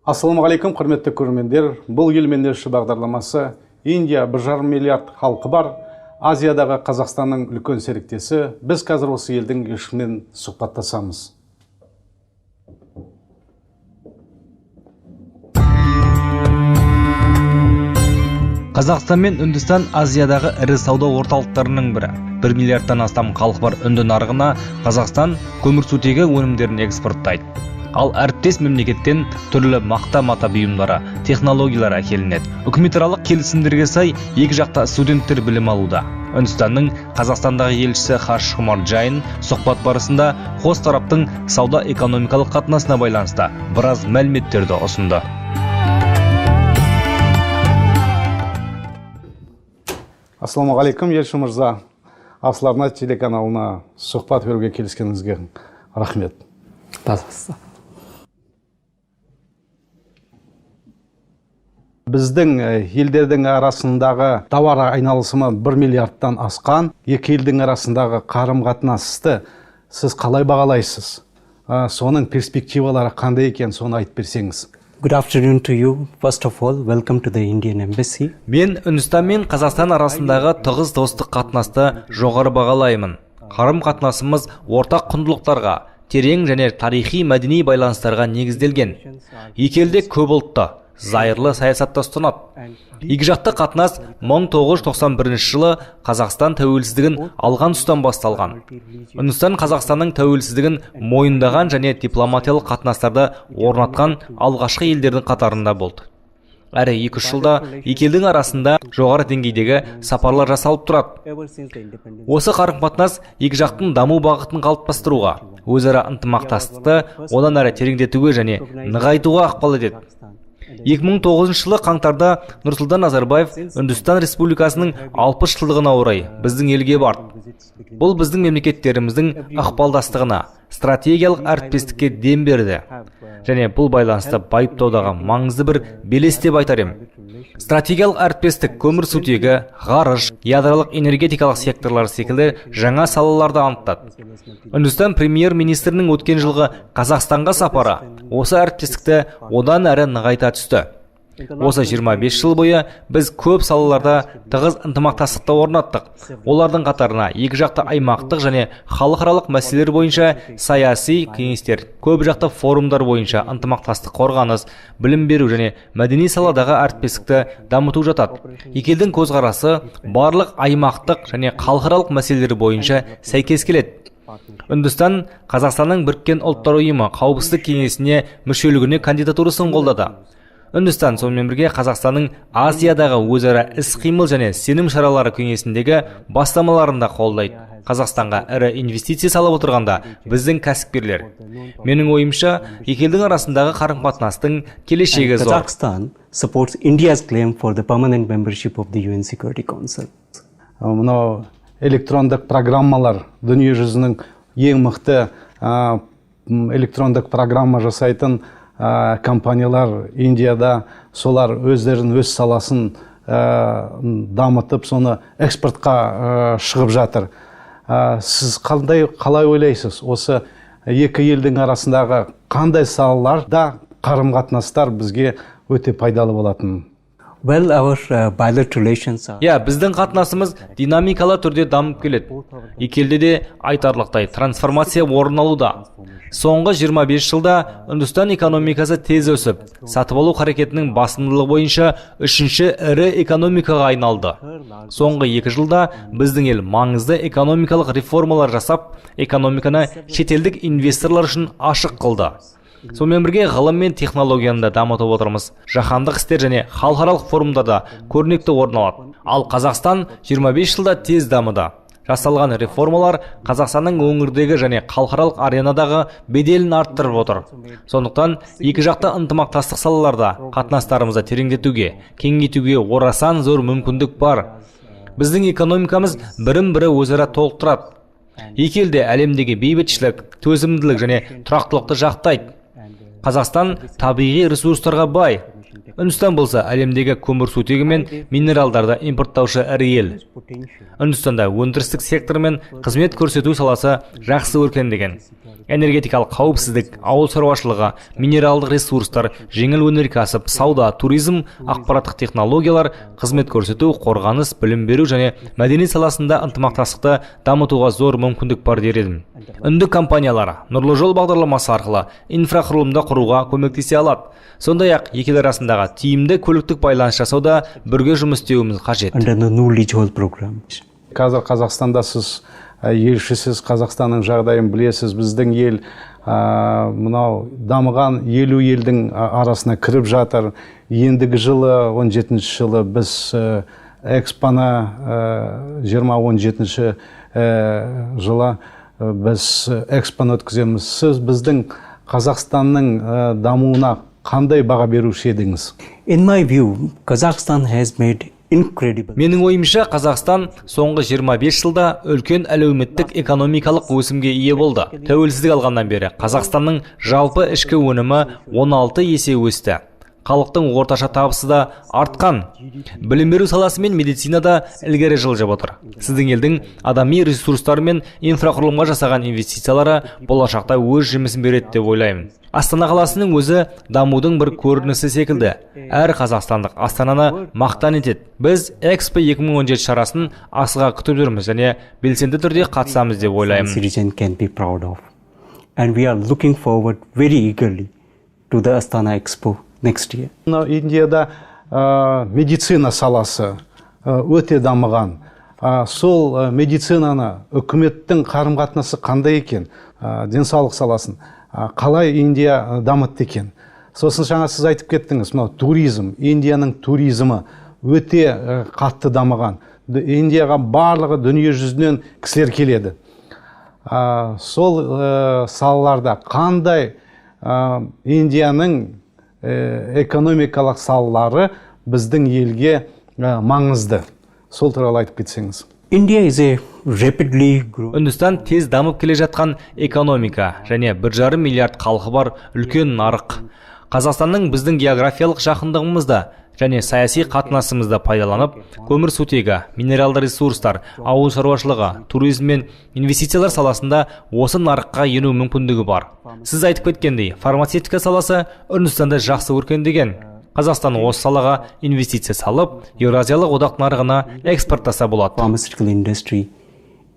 Ассалаумағалейкум, құрметті көрермендер. Бұл елмен елші бағдарламасы. Индия 1,5 миллиард халқы бар. Азиядағы Қазақстанның үлкен серіктесі. Біз қазір осы елдің елшімен сұхбаттасамыз. Қазақстан мен Үндістан Азиядағы ірі сауда орталықтарының бірі. 1 миллиардтан астам халқы бар үнді нарығына Қазақстан көмірсутегі өнімдерін экспорттайды. Ал әріптес мемлекеттен түрлі мақта-мата бұйымдары, технологиялар әкелінеді. Үкіметаралық келісімдерге сай екі жақта студенттер білім алуда. Үндістанның Қазақстандағы елшісі Харш Кумар Джайн сұхбат барысында қос тараптың сауда-экономикалық қатынасына байланысты біраз мәліметтерді ұсынды. Ассалаумағалейкум, елші мырза. Асыларна телеканалына сұхбат беруге келіскеніңізге рахмет. Пожалуйста. Біздің елдердің арасындағы тауар айналысымы 1 миллиардтан асқан. Екі елдің арасындағы қарым-қатынасты сіз қалай бағалайсыз? Соның перспективалары қандай екен, соны айтып берсеңіз. Good afternoon to you. First of all, welcome to the Indian Embassy. Мен Үндістан мен Қазақстан арасындағы тығыз достық қатынасты жоғары бағалаймын. Қарым-қатынасымыз ортақ құндылықтарға, терең және тарихи мәдени байланыстарға негізделген. Екі елде көп ұлтты, зайырлы саясатта ұстанады. Екі жақты қатынас 1991 жылы Қазақстан тәуелсіздігін алған тұстан басталған. Үндістан Қазақстанның тәуелсіздігін мойындаған және дипломатиялық қатынастарды орнатқан алғашқы елдердің қатарында болды. Әрі 2 жылда екі елдің арасында жоғары деңгейдегі сапарлар жасалып тұрады. Осы қарым-қатынас екі жақтың даму бағытын қалыптастыруға, өзара ынтымақтастықты одан әрі тереңдетуге және нығайтуға ықпал етеді. 2009 жылы қаңтарда Нұрсұлтан Назарбаев Үндістан Республикасының 60 жылдығына орай біздің елге барды. Бұл біздің мемлекеттеріміздің ықпалдастығына, стратегиялық әріптестікке дем берді. Және бұл байланысты байыптаудағы маңызды бір белес деп айтар едім. Стратегиялық әріптестік көмірсутегі, ғарыш, ядролық энергетикалық секторлар секілді жаңа салаларды анықтады. Үндістан премьер-министрінің өткен жылғы Қазақстанға сапары осы әріптестікті одан әрі нығайта түсті. Осы 25 жыл бойы біз көп салаларда тығыз ынтымақтастықты орнаттық. Олардың қатарына екі жақты аймақтық және халықаралық мәселелер бойынша саяси кеңестер, көп жақты форумдар бойынша ынтымақтастық қорғаныс, білім беру және мәдени саладағы әріптестікті дамыту жатады. Екі елдің көзқарасы барлық аймақтық және халықаралық мәселелер бойынша сәйкес келеді. Үндістан Қазақстанның Біріккен ұлттар ұйымы қауіпсіздік кеңесіне мүшелігіне кандидатурасын қолдады. Үндістан сонымен бірге Қазақстанның Азиядағы өзара іс-қимыл және сенім шаралары кеңесіндегі бастамаларында қолдайды. Қазақстанға ірі инвестиция салып отырғанда біздің кәсіпкерлер. Менің ойымша, екі елдің арасындағы қарым-қатынастың келешегі зор. Kazakhstan supports India's claim for the permanent membership of the UN Security Council. Мынау электрондық программалар, дүние жүзінің ең мықты электрондық программа жасайтын компаниялар Индияда, солар өздерін өз саласын дамытып, соны экспортқа шығып жатыр. Сіз қалай ойлайсыз? Осы екі елдің арасындағы қандай салаларда қарым-қатынастар бізге өте пайдалы болатын? Well, our bilateral relations are... Біздің қатынасымыз динамикалы түрде дамып келеді. Екі елде де айтарлықтай трансформация орын алуда. Соңғы 25 жылда Үндістан экономикасы тез өсіп, сатып алу қарекетінің басымдылығы бойынша үшінші ірі экономикаға айналды. Соңғы 2 жылда біздің ел маңызды экономикалық реформалар жасап, экономиканы шетелдік инвесторлар үшін ашық қылды. Сонымен бірге ғылым мен технологияны да дамытып отырмыз. Жаһандық істер және халықаралық форумдарда көрнекті орын алады. Ал Қазақстан 25 жылда тез дамыды. Жасалған реформалар Қазақстанның өңірдегі және халықаралық аренадағы беделін арттырып отыр. Сондықтан екі жақты ынтымақтастық салаларда қатынастарымызды тереңдетуге, кеңейтуге орасан зор мүмкіндік бар. Біздің экономикамыз бірін-бірі өзара толықтырады. Екі елде әлемдегі бейбітшілік, төзімділік және тұрақтылықты жақтайды. Қазақстан табиғи ресурстарға бай. Үндістан болса әлемдегі көмірсутегі мен минералдарды импорттаушы ірі ел. Үндістанда өндірістік сектор мен қызмет көрсету саласы жақсы өркендеген. энергетикалық қауіпсіздік, ауыл шаруашылығы, минералдық ресурстар, жеңіл өнеркәсіп, сауда, туризм, ақпараттық технологиялар, қызмет көрсету, қорғаныс, білім беру және мәдени саласында ынтымақтастықты дамытуға зор мүмкіндік бар дер едім. Үнді компаниялары Нұрлы жол бағдарламасы арқылы инфрақұрылымды құруға көмектесе алады. Сондай-ақ екі ел арасындағы тиімді көліктік байланыс жасауда бірге жұмыс істеуіміз қажет. Under the Nurli Jhol program. Қазір Қазақстанда сіз елшісіз, Қазақстанның жағдайын білесіз. Біздің ел мынау дамыған 50 елдің арасына кіріп жатыр. Ендігі жылы 17-ші жылы біз экспоны 2017 жылы біз экспоны өткіземіз. Сіз біздің Қазақстанның дамуына қандай баға беруші едіңіз? In my view, Kazakhstan has made incredible. Менің ойымша, Қазақстан соңғы 25 жылда үлкен әлеуметтік экономикалық өсімге ие болды. Тәуелсіздік алғаннан бері Қазақстанның жалпы ішкі өнімі 16 есе өсті. Халықтың орташа табысы да артқан. Білім беру саласы мен медицинада ілгері жылжып отыр. Сіздің елдің адами ресурстары мен инфрақұрылымға жасаған инвестициялары болашақта өз жемісін береді деп ойлаймын. Астана қаласының өзі дамудың бір көрінісі секілді. Әр қазақстандық Астананы мақтан етеді. Біз Экспо 2017 шарасын асыға күтіп жүрміз және белсенді түрде қатысамыз деп ойлаймын. Citizen can be proud of. And we are looking forward very eagerly to the Astana Expo next year. Индияда медицина саласы өте дамыған. Сол медицинаны үкіметтің қарым-қатынасы қандай екен? Денсаулық саласын қалай Индия дамытты екен? Сосын жаңа сіз айтып кеттіңіз, туризм, Индияның туризмі өте қатты дамыған. Индияға барлығы дүние жүзінен кісілер келеді. Сол салаларда қандай Индияның экономикалық салалары біздің елге маңызды? Сол туралы айтып кетсеңіз. India is a rapidly growing. Үндістан тез дамып келе жатқан экономика және 1,5 миллиард халқы бар үлкен нарық. Қазақстанның біздің географиялық жақындығымызда және саяси қатынасымызда пайдаланып, көмір-сутегі, минералды ресурстар, ауыл шаруашылығы, туризм мен инвестициялар саласында осы нарыққа ену мүмкіндігі бар. Сіз айтып кеткендей, фармацевтика саласы Үндістанда жақсы өркендеген. Қазақстан осы салаға инвестиция салып, Еуразиялық одақ нарығына экспорттаса болады. Pharmaceutical industry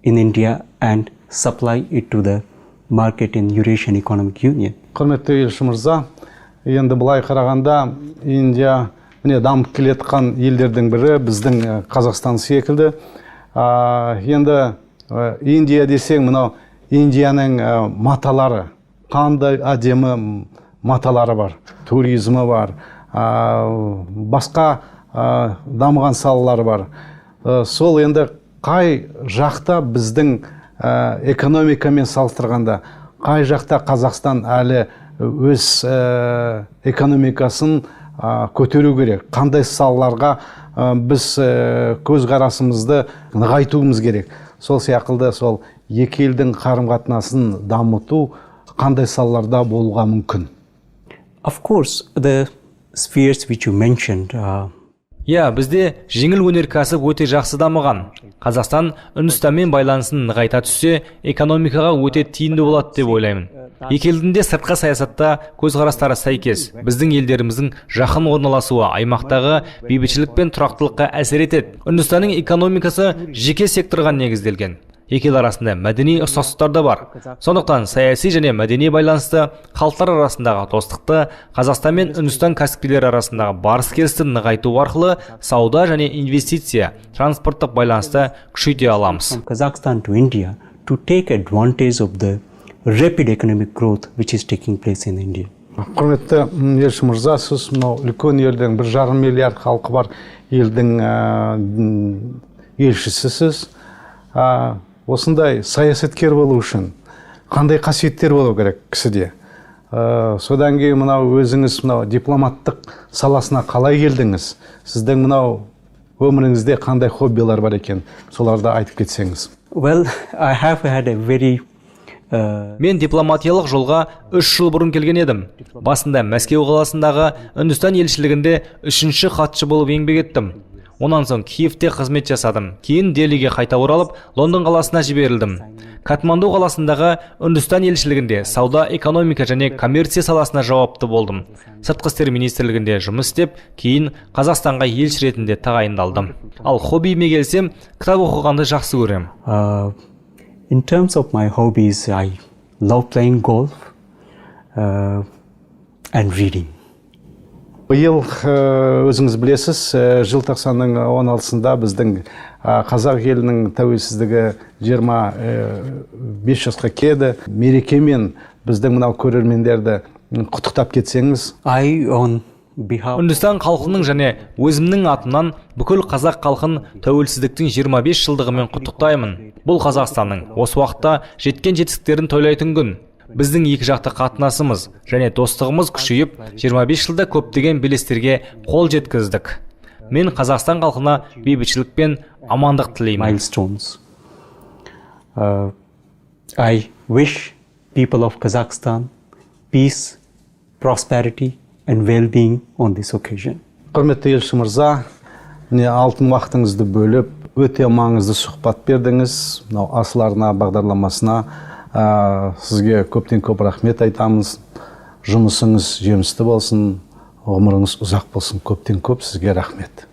in India and supply it to the market in Eurasian Economic Union. Құрметті елші мырза, енді былай қарағанда Индия дамып келетқан елдердің бірі біздің Қазақстан секілді. Енді Индия десең, мынау Индияның маталары, қандай әдемі маталары бар, туризмі бар, басқа дамыған салалары бар. Сол енді қай жақта біздің экономикамен салыстырғанда, қай жақта Қазақстан әлі өз экономикасын көтеру керек? Қандай салаларға біз көзқарасымызды нығайтуымыз керек? Сол сияқты сол екі елдің қарым-қатынасын дамыту қандай салаларда болуға мүмкін? Of course, the spheres which you mentioned. Бізде жеңіл өнеркәсіп өте жақсы дамыған. Қазақстан Үндістанмен байланысын нығайта түссе, экономикаға өте тиімді болады деп ойлаймын. Екі елдің де сыртқы саясатта көзқарастары сәйкес. Біздің елдеріміздің жақын орналасуы аймақтағы бейбітшілік пен тұрақтылыққа әсер етеді. Үндістанның экономикасы жеке секторға негізделген. Екі ел арасында мәдени ұқсастықтар да бар. Сондықтан саяси және мәдени байланысты, халықтар арасындағы достықты, Қазақстан мен Үндістан кәсіпкерлері арасындағы барыс-келісті нығайту арқылы сауда және инвестиция, транспорттық байланысты күшейте аламыз. From Kazakhstan to India to take advantage of the rapid economic growth which is taking place in India. Құрметті елші мырза, сіз мынау үлкен елдің 1,5 миллиард халқы бар елдің елшісісіз. Осындай саясаткер болу үшін қандай қасиеттер болу керек кісіде? Содан кейін мынау өзіңіз мынау дипломаттық саласына қалай келдіңіз? Сіздің мынау өміріңізде қандай хоббилар бар екен? Соларды айтып кетсеңіз. Well, I have had a very Мен дипломатиялық жолға 3 жыл бұрын келген едім. Басында Мәскеу қаласындағы Үндістан елшілігінде 3-ші хатшы болып еңбек еттім. Онан соң Киевте қызмет жасадым. Кейін Делиге қайта оралып, Лондон қаласына жіберілдім. Катманду қаласындағы Үндістан елшілігінде сауда, экономика және коммерция саласына жауапты болдым. Сыртқы істер министрлігінде жұмыс істеп, кейін Қазақстанға елші ретінде тағайындалдым. Ал хоббиіме келсем, кітап оқығанды жақсы көрем. In terms of my hobbies, I love playing golf and reading. Биыл өзіңіз білесіз, желтоқсанның 16-сында біздің қазақ елінің тәуелсіздігі 25 жасқа келді. Мерекемен біздің мынау көрермендерді құттықтап кетсеңіз. Үндістан халқының және өзімнің атымнан бүкіл қазақ халқын тәуелсіздіктің 25 жылдығымен құттықтаймын. Бұл Қазақстанның осы уақытта жеткен жетістіктерін тойлайтын күн. Біздің екі жақты қатынасымыз және достығымыз күшейіп, 25 жылда көптеген белестерге қол жеткіздік. Мен Қазақстан халқына бейбітшілік пен амандық тілеймін. Milestones. I wish people of Kazakhstan peace, prosperity and well-being on this occasion. Құрметті елші мырза, міне алтын уақытыңызды бөліп, өте маңызды сұхбат бердіңіз. Мынау Асыл арна бағдарламасына сізге көптен көп рахмет айтамыз. Жұмысыңыз жемісті болсын, ғұмырыңыз ұзақ болсын. Көптен көп сізге рахмет.